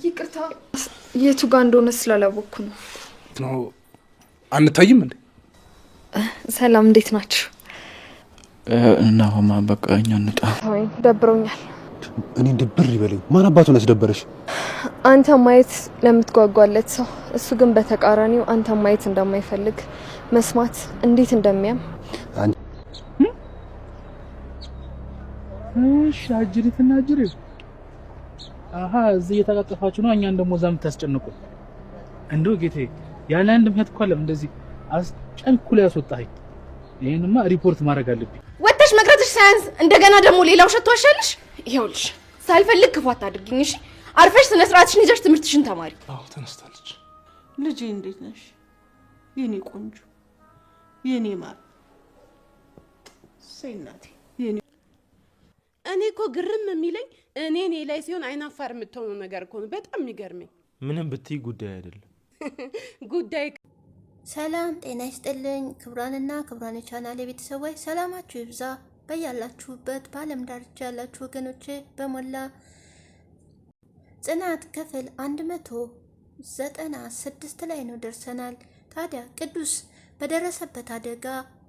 ይቅርታ የቱ ጋር እንደሆነ ስላላወቅኩ ነው። አንታይም እንዴ? ሰላም እንዴት ናችሁ? እና ማማ በቃ እኛ እንጣ። አይ ደብሮኛል። እኔ ድብር ይበለኝ። ማን አባቱን ያስደበረሽ? አንተ ማየት ለምትጓጓለት ሰው፣ እሱ ግን በተቃራኒው አንተ ማየት እንደማይፈልግ መስማት እንዴት እንደሚያም እሺ አጅሪትና አጅሪ እዚህ እየተቃቀፋችሁ ነው። እኛን ደግሞ ዛም ታስጨንቁ። እንደው ጌቴ ያለ አንድ ምክንያት እኮ አለም እንደዚህ አስጨንኩላ ያስወጣኝ። ይሄንማ ሪፖርት ማድረግ አለብኝ። ወጥተሽ መቅረትሽ ሳያንስ እንደገና ደግሞ ሌላው ሸቶ አሻልሽ። ይኸውልሽ ሳልፈልግ ክፉ አታድርጊኝ እሺ። አርፈሽ ስነ ስርዓትሽን ይዘሽ ትምህርትሽን ተማሪ። አዎ ተነስታለች። ልጄ እንዴት ነሽ? የኔ ቆንጆ የኔ ማር ሰይናቴ የኔ እኔ እኮ ግርም የሚለኝ እኔ ላይ ሲሆን አይናፋር የምትሆነው ነገር እኮ ነው በጣም የሚገርመኝ። ምንም ብትይ ጉዳይ አይደለም ጉዳይ። ሰላም ጤና ይስጥልኝ ክብራንና ክብራን የቻናሌ ቤተሰቦች ሰላማችሁ ይብዛ በያላችሁበት በዓለም ዳርቻ ያላችሁ ወገኖቼ በሞላ። ጽናት ክፍል 196 ላይ ነው ደርሰናል። ታዲያ ቅዱስ በደረሰበት አደጋ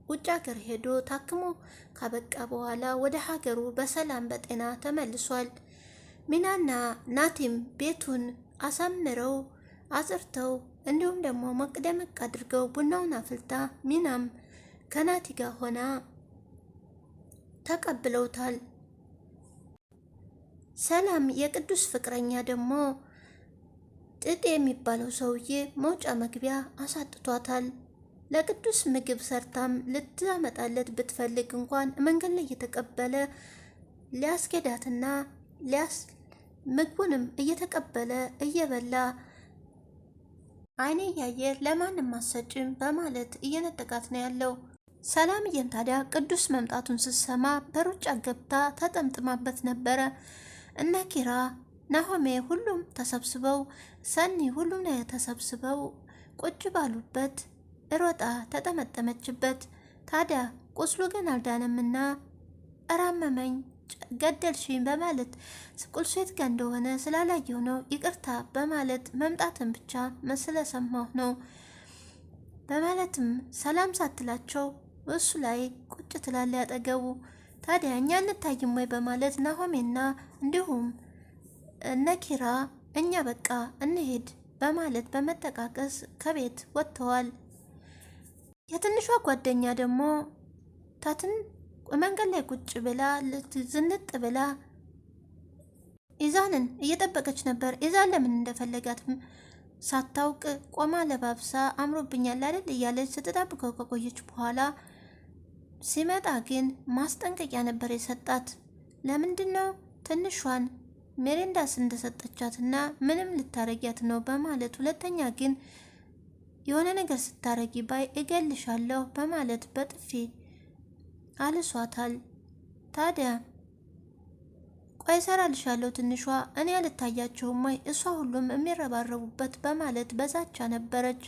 ውጭ ሀገር ሄዶ ታክሞ ካበቃ በኋላ ወደ ሀገሩ በሰላም በጤና ተመልሷል። ሚናና ናቲም ቤቱን አሳምረው አጽርተው እንዲሁም ደግሞ ሞቅ ደመቅ አድርገው ቡናውን አፍልታ ሚናም ከናቲ ጋር ሆና ተቀብለውታል። ሰላም የቅዱስ ፍቅረኛ ደግሞ ጥጥ የሚባለው ሰውዬ መውጫ መግቢያ አሳጥቷታል። ለቅዱስ ምግብ ሰርታም ልታመጣለት ብትፈልግ እንኳን መንገድ ላይ እየተቀበለ ሊያስኬዳትና ምግቡንም እየተቀበለ እየበላ አይኔ እያየ ለማንም አሰጭም በማለት እየነጠቃት ነው ያለው። ሰላምዬም ታዲያ ቅዱስ መምጣቱን ስትሰማ በሩጫ ገብታ ተጠምጥማበት ነበረ። እነ ኪራ፣ ናሆሜ ሁሉም ተሰብስበው ሰኒ ሁሉም ተሰብስበው ቁጭ ባሉበት ሮጣ ተጠመጠመችበት። ታዲያ ቁስሉ ግን አልዳነምና እራመመኝ ገደልሽኝ በማለት ቁልሱ የት ጋር እንደሆነ ስላላየው ነው ይቅርታ በማለት መምጣትን ብቻ ስለሰማሁ ነው በማለትም ሰላም ሳትላቸው እሱ ላይ ቁጭ ትላለ ያጠገቡ። ታዲያ እኛ እንታይም ወይ በማለት ናሆሜና እንዲሁም ነኪራ እኛ በቃ እንሄድ በማለት በመጠቃቀስ ከቤት ወጥተዋል። የትንሿ ጓደኛ ደግሞ ታትን መንገድ ላይ ቁጭ ብላ ዝንጥ ብላ ኢዛንን እየጠበቀች ነበር። ኢዛን ለምን እንደፈለጋት ሳታውቅ ቆማ ለባብሳ አምሮብኛል አይደል እያለች ስትጠብቀው ከቆየች በኋላ ሲመጣ ግን ማስጠንቀቂያ ነበር የሰጣት። ለምንድነው ትንሿን ሜሬንዳስ እንደሰጠቻትና ምንም ልታረጊያት ነው በማለት ሁለተኛ ግን የሆነ ነገር ስታረጊ ባይ እገልሻለሁ በማለት በጥፊ አልሷታል። ታዲያ ቆይ ሰራልሻለሁ ትንሿ እኔ አልታያቸውም ወይ እሷ ሁሉም የሚረባረቡበት በማለት በዛቻ ነበረች።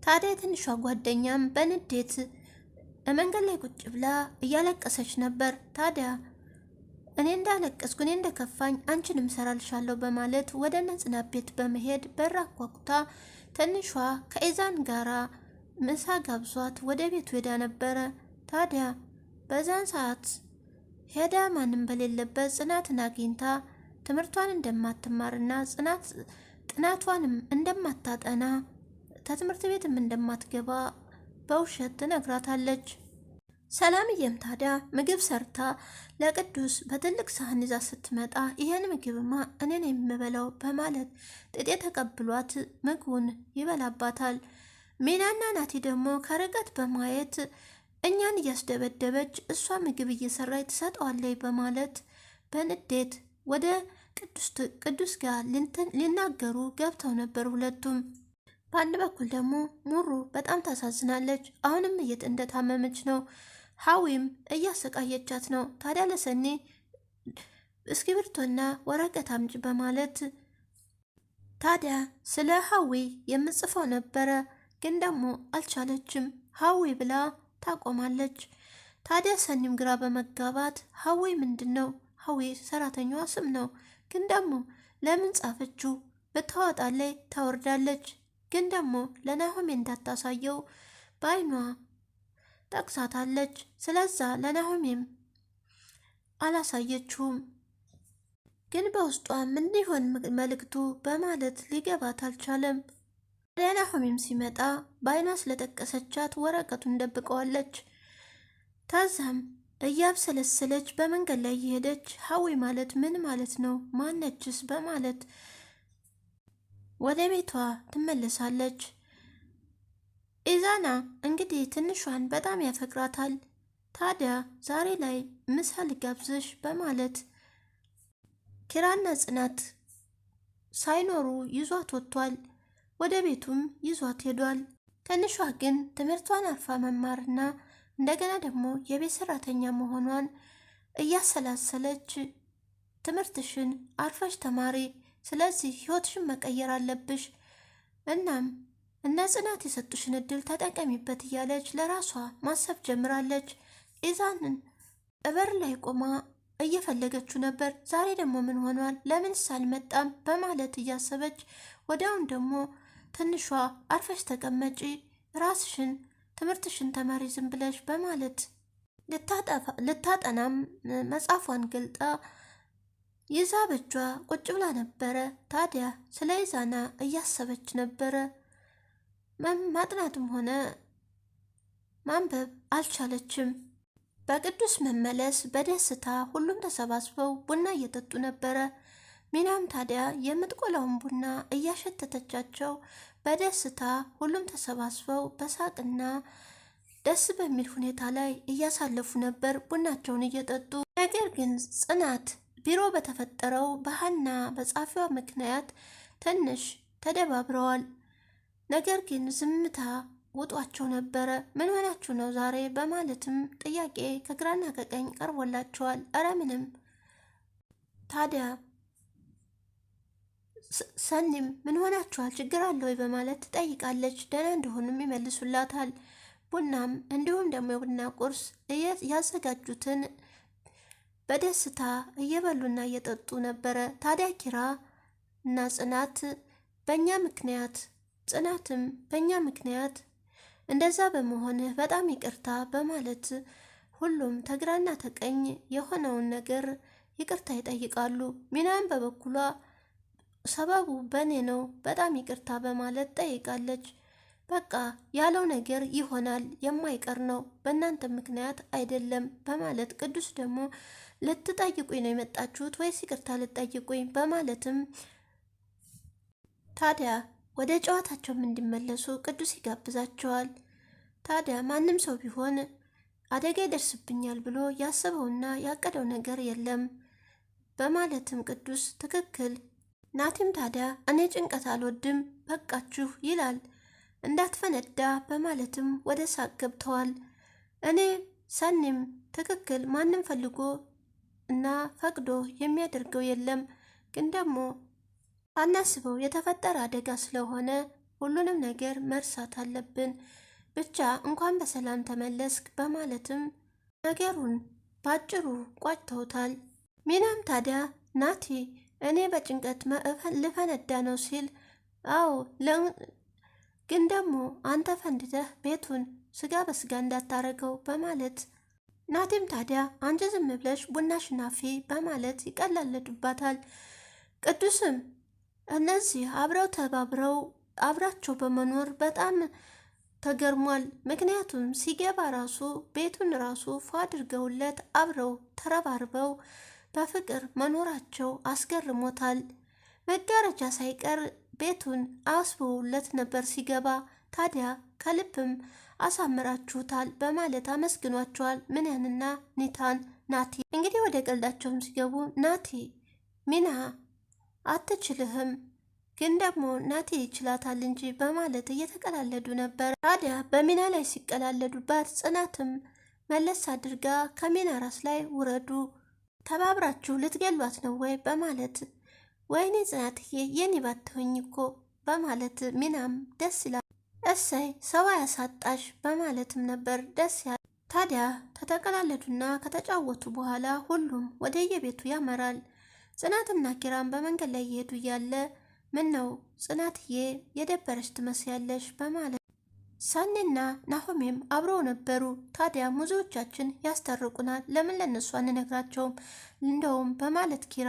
ታዲያ ትንሿ ጓደኛም በንዴት መንገድ ላይ ቁጭ ብላ እያለቀሰች ነበር። ታዲያ እኔ እንዳለቀስኩ እኔ እንደከፋኝ አንቺንም ሰራልሻለሁ በማለት ወደ ነጽናት ቤት በመሄድ በር አኳኩታ ትንሿ ከኢዛን ጋራ ምሳ ጋብዟት ወደ ቤቱ ሄዳ ነበረ። ታዲያ በዛን ሰዓት ሄዳ ማንም በሌለበት ጽናትን አግኝታ ትምህርቷን እንደማትማርና ጥናቷንም እንደማታጠና ከትምህርት ቤትም እንደማትገባ በውሸት ትነግራታለች። ሰላምዬም ታዲያ ምግብ ሰርታ ለቅዱስ በትልቅ ሳህን ይዛ ስትመጣ ይህን ምግብማ እኔን የምበላው በማለት ጥጤ ተቀብሏት ምግቡን ይበላባታል። ሚናና ናቲ ደግሞ ከርቀት በማየት እኛን እያስደበደበች እሷ ምግብ እየሰራች ትሰጠዋለች በማለት በንዴት ወደ ቅዱስ ጋር ሊናገሩ ገብተው ነበር ሁለቱም። በአንድ በኩል ደግሞ ሙሩ በጣም ታሳዝናለች። አሁንም እንደታመመች ነው። ሀዊም እያሰቃየቻት ነው። ታዲያ ለሰኔ እስክሪብቶና ወረቀት አምጪ በማለት ታዲያ ስለ ሀዊ የምጽፈው ነበረ፣ ግን ደግሞ አልቻለችም። ሀዊ ብላ ታቆማለች። ታዲያ ሰኒም ግራ በመጋባት ሀዊ ምንድን ነው ሀዊ ሰራተኛዋ ስም ነው። ግን ደግሞ ለምን ጻፈችው? ብታወጣለች ታወርዳለች። ግን ደግሞ ለናሆሜ እንዳታሳየው በአይኗ ጠቅሳታለች። ስለዛ ለናሆሜም አላሳየችውም። ግን በውስጧ ምን ሊሆን መልእክቱ በማለት ሊገባት አልቻለም። ለናሆሜም ሲመጣ በአይኗ ስለጠቀሰቻት ወረቀቱን ደብቀዋለች። ታዛም እያብሰለሰለች በመንገድ ላይ እየሄደች ሀዊ ማለት ምን ማለት ነው? ማነችስ? በማለት ወደ ቤቷ ትመለሳለች። ኢዛና እንግዲህ ትንሿን በጣም ያፈቅራታል። ታዲያ ዛሬ ላይ ምሳ ልጋብዝሽ በማለት ኪራና ጽናት ሳይኖሩ ይዟት ወጥቷል። ወደ ቤቱም ይዟት ሄዷል። ትንሿ ግን ትምህርቷን አርፋ መማርና እንደገና ደግሞ የቤት ሰራተኛ መሆኗን እያሰላሰለች ትምህርትሽን አርፈሽ ተማሪ፣ ስለዚህ ህይወትሽን መቀየር አለብሽ፣ እናም እነ ጽናት የሰጡሽን እድል ተጠቀሚበት እያለች ለራሷ ማሰብ ጀምራለች። ኢዛንን እበር ላይ ቆማ እየፈለገችው ነበር። ዛሬ ደግሞ ምን ሆኗል? ለምንስ አልመጣም? በማለት እያሰበች ወዲያውን ደግሞ ትንሿ አርፈሽ ተቀመጪ፣ ራስሽን ትምህርትሽን ተማሪ ዝም ብለሽ በማለት ልታጠናም መጽሐፏን ገልጣ ይዛ በጇ ቁጭ ብላ ነበረ። ታዲያ ስለ ኢዛና እያሰበች ነበረ። ማጥናትም ሆነ ማንበብ አልቻለችም። በቅዱስ መመለስ በደስታ ሁሉም ተሰባስበው ቡና እየጠጡ ነበረ። ሚናም ታዲያ የምትቆላውን ቡና እያሸተተቻቸው በደስታ ሁሉም ተሰባስበው በሳቅና ደስ በሚል ሁኔታ ላይ እያሳለፉ ነበር ቡናቸውን እየጠጡ። ነገር ግን ጽናት ቢሮ በተፈጠረው በሀና በጻፊዋ ምክንያት ትንሽ ተደባብረዋል። ነገር ግን ዝምታ ውጧቸው ነበረ። ምን ሆናችሁ ነው ዛሬ? በማለትም ጥያቄ ከግራና ከቀኝ ቀርቦላቸዋል። እረ ምንም። ታዲያ ሰኒም ምን ሆናችኋል? ችግር አለ ወይ? በማለት ትጠይቃለች። ደህና እንደሆኑም ይመልሱላታል። ቡናም እንዲሁም ደግሞ የቡና ቁርስ ያዘጋጁትን በደስታ እየበሉና እየጠጡ ነበረ። ታዲያ ኪራ እና ጽናት በእኛ ምክንያት ጽናትም በእኛ ምክንያት እንደዛ በመሆንህ በጣም ይቅርታ በማለት ሁሉም ተግራና ተቀኝ የሆነውን ነገር ይቅርታ ይጠይቃሉ። ሚናም በበኩሏ ሰበቡ በእኔ ነው በጣም ይቅርታ በማለት ጠይቃለች። በቃ ያለው ነገር ይሆናል የማይቀር ነው፣ በእናንተ ምክንያት አይደለም በማለት ቅዱስ ደግሞ ልትጠይቁኝ ነው የመጣችሁት ወይስ ይቅርታ ልትጠይቁኝ? በማለትም ታዲያ ወደ ጨዋታቸውም እንዲመለሱ ቅዱስ ይጋብዛቸዋል። ታዲያ ማንም ሰው ቢሆን አደጋ ይደርስብኛል ብሎ ያሰበውና ያቀደው ነገር የለም በማለትም ቅዱስ ትክክል። ናቲም ታዲያ እኔ ጭንቀት አልወድም በቃችሁ ይላል። እንዳትፈነዳ በማለትም ወደ ሳቅ ገብተዋል። እኔ ሰኒም ትክክል፣ ማንም ፈልጎ እና ፈቅዶ የሚያደርገው የለም፣ ግን ደግሞ ሳናስበው የተፈጠረ አደጋ ስለሆነ ሁሉንም ነገር መርሳት አለብን። ብቻ እንኳን በሰላም ተመለስክ በማለትም ነገሩን ባጭሩ ቋጭተውታል። ሚናም ታዲያ ናቲ እኔ በጭንቀት ልፈነዳ ነው ሲል፣ አዎ ግን ደግሞ አንተ ፈንድተህ ቤቱን ስጋ በስጋ እንዳታረገው በማለት ናቲም ታዲያ አንቺ ዝም ብለሽ ቡናሽን አፊ በማለት ይቀላለዱባታል። ቅዱስም እነዚህ አብረው ተባብረው አብራቸው በመኖር በጣም ተገርሟል። ምክንያቱም ሲገባ ራሱ ቤቱን ራሱ ፏ አድርገውለት አብረው ተረባርበው በፍቅር መኖራቸው አስገርሞታል። መጋረጃ ሳይቀር ቤቱን አስበውለት ነበር ሲገባ። ታዲያ ከልብም አሳምራችሁታል በማለት አመስግኗቸዋል። ምንያንና ናቲ እንግዲህ ወደ ቀልዳቸውም ሲገቡ ናቲ ሚና አትችልህም፣ ግን ደግሞ ናቲ ይችላታል እንጂ በማለት እየተቀላለዱ ነበር። ታዲያ በሚና ላይ ሲቀላለዱባት ጽናትም መለስ አድርጋ ከሚና ራስ ላይ ውረዱ፣ ተባብራችሁ ልትገሏት ነው ወይ በማለት ወይኔ ጽናትዬ የኔ ባትሆኝ እኮ በማለት ሚናም ደስ ይላል። እሰይ ሰው ያሳጣሽ በማለትም ነበር ደስ ያለ። ታዲያ ከተቀላለዱና ከተጫወቱ በኋላ ሁሉም ወደ የቤቱ ያመራል። ጽናትና ኪራም በመንገድ ላይ እየሄዱ እያለ ምን ነው ጽናትዬ የደበረች ትመስያለሽ በማለት ሰኒና ናሆሜም አብረው ነበሩ። ታዲያ ሙዚዎቻችን ያስታርቁናል፣ ለምን ለነሱ አንነግራቸውም እንደውም በማለት ኪራ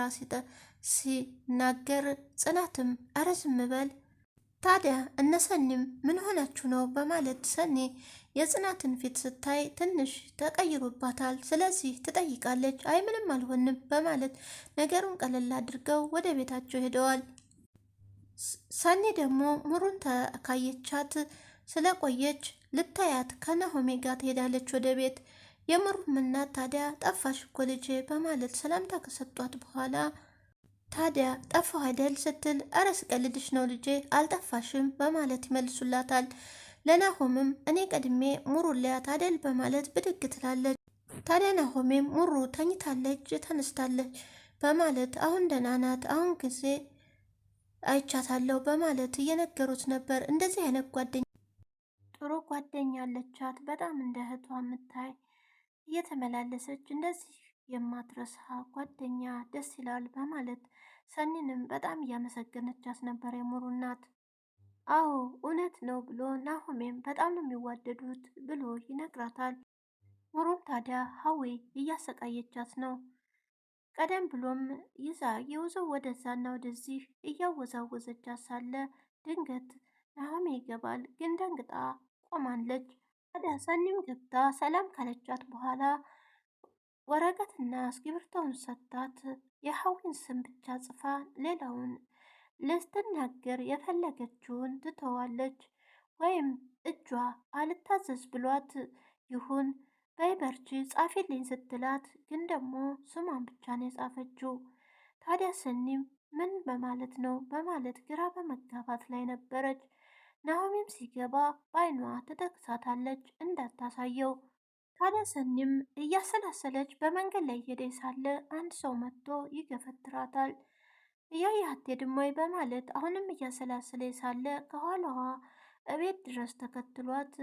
ሲናገር ጽናትም ኧረ ዝም በል። ታዲያ እነ ሰኒም ምን ሆናችሁ ነው በማለት ሰኒ የጽናትን ፊት ስታይ ትንሽ ተቀይሮባታል። ስለዚህ ትጠይቃለች። አይ ምንም አልሆንም በማለት ነገሩን ቀለል አድርገው ወደ ቤታቸው ሄደዋል። ሰኒ ደግሞ ሙሩን ተካየቻት ስለቆየች ልታያት ከናሆሜ ጋር ትሄዳለች ወደ ቤት። የምሩም እናት ታዲያ ጠፋሽ እኮ ልጄ በማለት ሰላምታ ከሰጧት በኋላ ታዲያ ጠፋሁ አይደል ስትል ኧረ ስቀልድሽ ነው ልጄ አልጠፋሽም በማለት ይመልሱላታል። ለናሆምም እኔ ቀድሜ ሙሩ ሊያት አይደል በማለት ብድግ ትላለች። ታዲያ ናሆሜም ሙሩ ተኝታለች ተነስታለች በማለት አሁን ደህና ናት አሁን ጊዜ አይቻታለሁ በማለት እየነገሩት ነበር። እንደዚህ አይነት ጓደኛ ጥሩ ጓደኛ አለቻት በጣም እንደ እህቷ የምታይ እየተመላለሰች እንደዚህ የማትረሳ ጓደኛ ደስ ይላል በማለት ሰኒንም በጣም እያመሰገነቻት ነበር የሙሩ እናት። አዎ እውነት ነው ብሎ ናሆሜም በጣም ነው የሚዋደዱት ብሎ ይነግራታል። ሙሩም ታዲያ ሀዊ እያሰቃየቻት ነው። ቀደም ብሎም ይዛ የውዘው ወደዛና ወደዚህ እያወዛወዘቻት ሳለ ድንገት ናሆሜ ይገባል። ግን ደንግጣ ቆማለች። ታዲያ ሰኒም ገብታ ሰላም ካለቻት በኋላ ወረቀትና እስክሪብቶውን ሰጥታት የሀዊን ስም ብቻ ጽፋ ሌላውን ልትናገር የፈለገችውን ትተዋለች። ወይም እጇ አልታዘዝ ብሏት ይሁን በይበርቺ ጻፊልኝ ስትላት ግን ደግሞ ስሟን ብቻ ነው የጻፈችው። ታዲያ ሰኒም ምን በማለት ነው በማለት ግራ በመጋባት ላይ ነበረች። ናሆሜም ሲገባ በአይኗ ትጠቅሳታለች እንዳታሳየው። ታዲያ ሰኒም እያሰላሰለች በመንገድ ላይ ሄደች ሳለ አንድ ሰው መጥቶ ይገፈትራታል። እያየህ አትሄድም ወይ በማለት አሁንም እያሰላሰለች ሳለ ከኋላዋ እቤት ድረስ ተከትሏት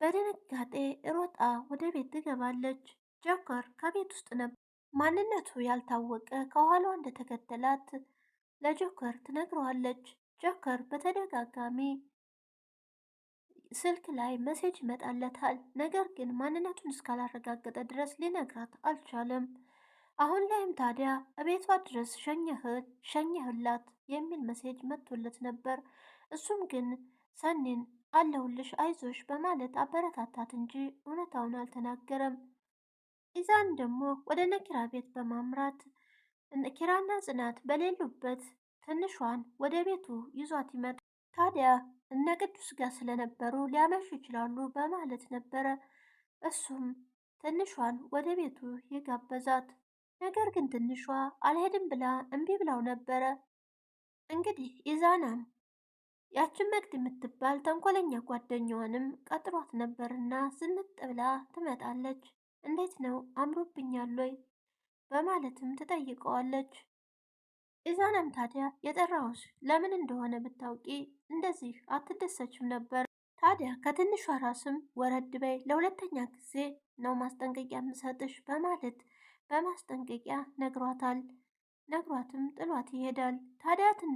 በድንጋጤ ሮጣ ወደ ቤት ትገባለች። ጆከር ከቤት ውስጥ ነበር። ማንነቱ ያልታወቀ ከኋላዋ እንደተከተላት ለጆከር ትነግረዋለች። ጆከር በተደጋጋሚ ስልክ ላይ መሴጅ ይመጣለታል። ነገር ግን ማንነቱን እስካላረጋገጠ ድረስ ሊነግራት አልቻለም። አሁን ላይም ታዲያ እቤቷ ድረስ ሸኘህላት የሚል መሴጅ መጥቶለት ነበር። እሱም ግን ሰኒን አለሁልሽ አይዞሽ በማለት አበረታታት እንጂ እውነታውን አልተናገረም። ኢዛን ደግሞ ወደ ነኪራ ቤት በማምራት ኪራና ጽናት በሌሉበት ትንሿን ወደ ቤቱ ይዟት ይመጣ። ታዲያ እነ ቅዱስ ጋር ስለነበሩ ሊያመሹ ይችላሉ በማለት ነበረ እሱም ትንሿን ወደ ቤቱ የጋበዛት። ነገር ግን ትንሿ አልሄድም ብላ እምቢ ብላው ነበረ። እንግዲህ ኢዛናም ያችን መቅድ የምትባል ተንኮለኛ ጓደኛዋንም ቀጥሯት ነበርና ዝንጥ ብላ ትመጣለች። እንዴት ነው አምሮብኛል ወይ በማለትም ትጠይቀዋለች። ኢዛናም ታዲያ የጠራውሽ ለምን እንደሆነ ብታውቂ እንደዚህ አትደሰችም ነበር። ታዲያ ከትንሿ ራስም ወረድ በይ፣ ለሁለተኛ ጊዜ ነው ማስጠንቀቂያ የምሰጥሽ በማለት በማስጠንቀቂያ ነግሯትም ጥሏት ይሄዳል። ታዲያትን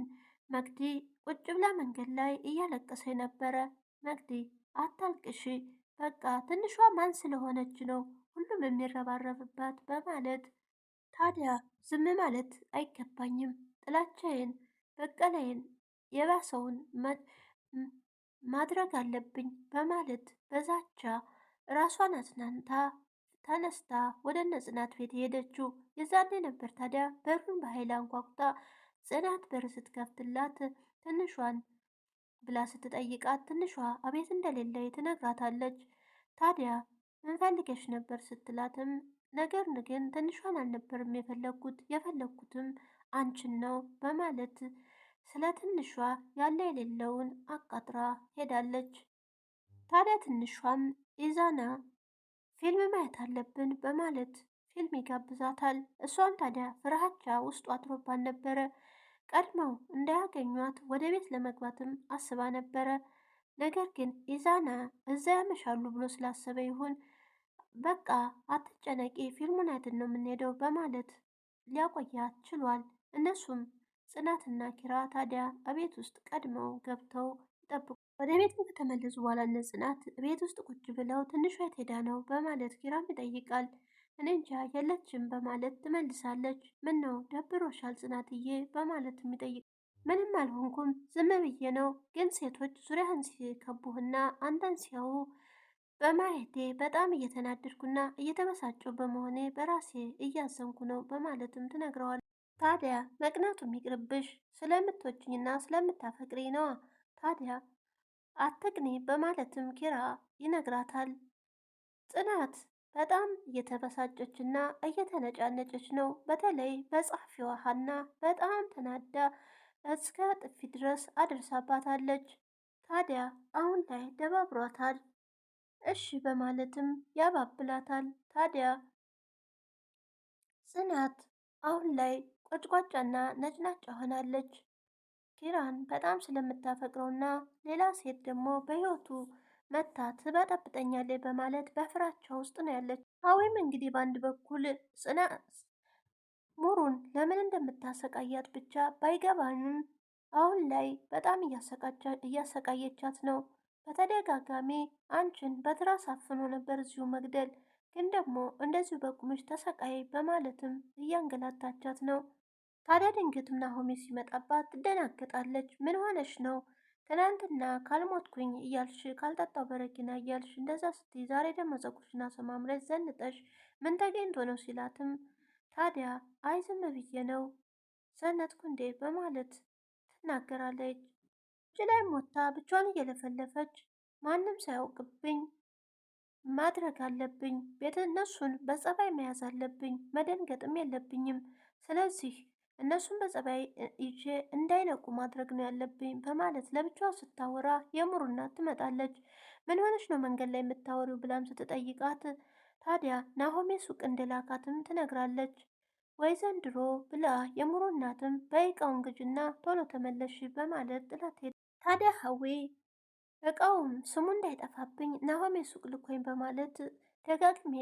መቅዲ ቁጭ ብላ መንገድ ላይ እያለቀሰ ነበረ። መቅዲ አታልቅሺ፣ በቃ ትንሿ ማን ስለሆነች ነው ሁሉም የሚረባረብባት በማለት ታዲያ ዝም ማለት አይገባኝም፣ ጥላቻዬን በቀላዬን የባሰውን ማድረግ አለብኝ በማለት በዛቻ ራሷን አጽናንታ ተነስታ ወደ እነ ጽናት ቤት ሄደችው። የዛኔ ነበር ታዲያ በሩን በኃይል አንኳኩታ ጽናት በር ስትከፍትላት ትንሿን ብላ ስትጠይቃት ትንሿ አቤት እንደሌለ ትነግራታለች። ታዲያ ምን ፈልገሽ ነበር ስትላትም ነገር ግን ትንሿን አልነበርም የፈለግኩትም አንቺን ነው በማለት ስለ ትንሿ ያለ የሌለውን አቃጥራ ሄዳለች። ታዲያ ትንሿም ኢዛና ፊልም ማየት አለብን በማለት ፊልም ይጋብዛታል። እሷም ታዲያ ፍርሃቻ ውስጡ አጥሮባን ነበረ። ቀድመው እንዳያገኟት ወደ ቤት ለመግባትም አስባ ነበረ። ነገር ግን ኢዛና እዛ ያመሻሉ ብሎ ስላሰበ ይሁን በቃ አትጨነቂ፣ ፊልሙን አይተን ነው የምንሄደው በማለት ሊያቆያት ችሏል። እነሱም ጽናትና ኪራ ታዲያ ቤት ውስጥ ቀድመው ገብተው ይጠብቁ። ወደ ቤት ከተመለሱ በኋላ እነ ጽናት ቤት ውስጥ ቁጭ ብለው ትንሿ የት ሄዳ ነው በማለት ኪራም ይጠይቃል። እኔ እንጃ የለችም በማለት ትመልሳለች። ምን ነው ደብሮሻል ጽናትዬ በማለት የሚጠይቅ ምንም አልሆንኩም ዝም ብዬ ነው፣ ግን ሴቶች ዙሪያህን ሲከቡህና አንተን ሲያዩ በማየቴ በጣም እየተናደድኩና እየተበሳጨው በመሆኔ በራሴ እያዘንኩ ነው በማለትም ትነግረዋል። ታዲያ መቅናቱም ይቅርብሽ፣ ስለምትወጂኝና ስለምታፈቅሪ ነዋ፣ ታዲያ አትቅኒ በማለትም ኪራ ይነግራታል። ጽናት በጣም እየተበሳጨችና እየተነጫነጨች ነው። በተለይ በጸሐፊዋ ሀና በጣም ተናዳ እስከ ጥፊ ድረስ አድርሳባታለች። ታዲያ አሁን ላይ ደባብሯታል። እሺ በማለትም ያባብላታል። ታዲያ ጽናት አሁን ላይ ቆጭቋጫና ነጭናጫ ሆናለች። ኪራን በጣም ስለምታፈቅረውና ሌላ ሴት ደግሞ በህይወቱ መታ ትበጠብጠኛለች በማለት በፍራቻ ውስጥ ነው ያለች። ሀዊም እንግዲህ በአንድ በኩል ሙሩን ለምን እንደምታሰቃያት ብቻ ባይገባንም አሁን ላይ በጣም እያሰቃየቻት ነው። በተደጋጋሚ አንቺን በትራስ አፍኖ ነበር እዚሁ መግደል፣ ግን ደግሞ እንደዚሁ በቁምሽ ተሰቃይ በማለትም እያንገላታቻት ነው። ታዲያ ድንገትም ናሆሜ ሲመጣባት ትደናገጣለች። ምን ሆነሽ ነው? ትናንትና ካልሞትኩኝ እያልሽ ካልጠጣው በረኪና እያልሽ እንደዛ ስትይ፣ ዛሬ ደግሞ ፀጉርሽን አሰማምረሽ ዘንጠሽ ምን ተገኝቶ ነው ሲላትም፣ ታዲያ አይ ዝም ብዬ ነው ዘነጥኩ እንዴ በማለት ትናገራለች። ውጭ ላይ ሞታ ብቻዋን እየለፈለፈች ማንም ሳያውቅብኝ ማድረግ አለብኝ፣ ቤት እነሱን በጸባይ መያዝ አለብኝ፣ መደንገጥም የለብኝም። ስለዚህ እነሱን በጸባይ ይዤ እንዳይነቁ ማድረግ ነው ያለብኝ በማለት ለብቻዋ ስታወራ የሙሩ እናት ትመጣለች። ምን ሆነች ነው መንገድ ላይ የምታወሪው ብላም ስትጠይቃት ታዲያ ናሆሜ ሱቅ እንደላካትም ትነግራለች። ወይ ዘንድሮ ብላ የሙሩ እናትም በእቃውን ግዥና ቶሎ ተመለሽ በማለት ጥላት ሄደ። ታዲያ ሀዌ እቃውም ስሙ እንዳይጠፋብኝ ናሆሜ ሱቅ ልኮኝ በማለት ደጋግሜ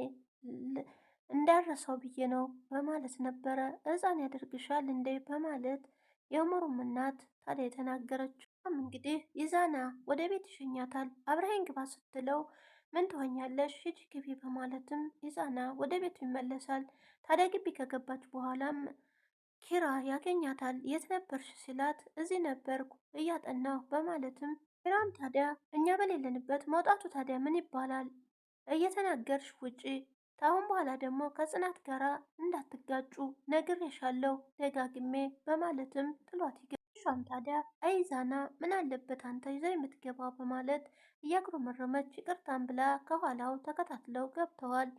እንዳረሰው ብዬ ነው በማለት ነበረ። ሕፃን ያደርግሻል እንዴ በማለት የሙሩም እናት ታዲያ የተናገረችው። እንግዲህ ይዛና ወደ ቤት ይሸኛታል። አብረኸኝ ግባ ስትለው ምን ትሆኛለሽ ሂጂ ግቢ በማለትም ይዛና ወደ ቤቱ ይመለሳል። ታዲያ ግቢ ከገባች በኋላም ኪራ ያገኛታል። የት ነበርሽ ሲላት እዚህ ነበርኩ እያጠናሁ በማለትም ኪራም ታዲያ እኛ በሌለንበት መውጣቱ ታዲያ ምን ይባላል? እየተናገርሽ ውጪ፣ ከአሁን በኋላ ደግሞ ከጽናት ጋራ እንዳትጋጩ ነግሬሻለሁ ደጋግሜ በማለትም ጥሏት ይገሻም። ታዲያ አይዛና ምን አለበት አንተ ይዘው የምትገባው በማለት እያጉረመረመች ይቅርታን ብላ ከኋላው ተከታትለው ገብተዋል።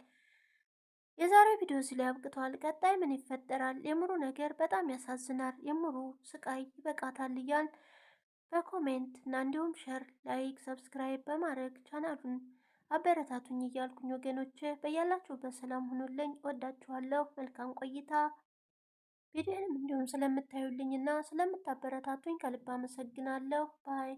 የዛሬ ቪዲዮ እዚህ ላይ አብቅተዋል። ቀጣይ ምን ይፈጠራል? የሙሩ ነገር በጣም ያሳዝናል። የሙሩ ስቃይ ይበቃታል እያል በኮሜንት እና እንዲሁም ሸር፣ ላይክ፣ ሰብስክራይብ በማድረግ ቻናሉን አበረታቱኝ እያልኩኝ ወገኖቼ በያላችሁበት ሰላም ሁኑልኝ። ወዳችኋለሁ። መልካም ቆይታ። ቪዲዮንም እንዲሁም ስለምታዩልኝና ስለምታበረታቱኝ ከልብ አመሰግናለሁ። ባይ